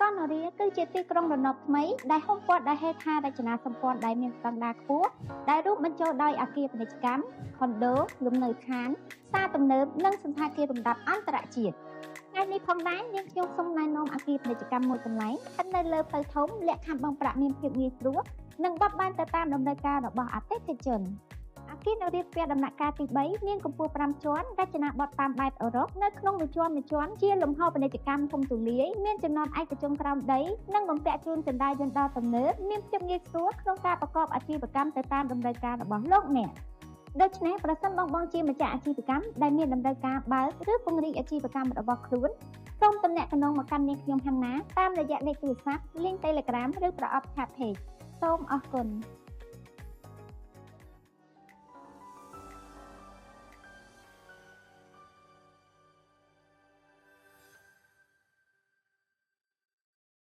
កណ្ដាលគឺជាទីក្រុងរណបថ្មីដែលហ៊ុំព័ទ្ធដោយហេដ្ឋារចនាសម្ព័ន្ធដែលមានស្តង់ដារខ្ពស់ដែលរួមបញ្ចូលដោយអគារពាណិជ្ជកម្មខុនដូលំនៅឋានផ្សារទំនើបនិងសណ្ឋាគារលំដាប់អន្តរជាតិថ្ងៃនេះផងដែរនាងខ្ញុំសូមណែនាំអគារពាណិជ្ជកម្មមួយកន្លែងស្ថិតនៅលើផ្លូវធំលក្ខខណ្ឌបង់ប្រាក់មានភាពងាយស្រួលនិងបត់បែនទៅតាមតម្រូវការរបស់អតិថិជនអគារនៅរាបស្ទះដំណាក់កាលទី3មានកម្ពស់5ជាន់រចនាបថតាមបែបអឺរ៉ុបនៅក្នុងមួយជាន់ជាលំហពាណិជ្ជកម្មធំទូលាយមានចំណតឯកជនក្រោមដីនិងបំពាក់ជូនចណ្ដាលយន្តទំនើបមានភាពងាយស្រួលក្នុងការប្រកបអាជីវកម្មទៅតាមតម្រូវការរបស់លោកអ្នកដូច្នេះប្រសិនបងជាម្ចាស់អាជីវកម្មដែលមានតម្រូវការបើកឬពង្រីកអាជីវកម្មរបស់ខ្លួនសូមទំនាក់ទំនងមកកាន់នាងខ្ញុំហាន់ណាតាមរយៈលេខទូរស័ព្ទ Link Telegram ឬប្រអប់ Chat Page សូមអរគុណ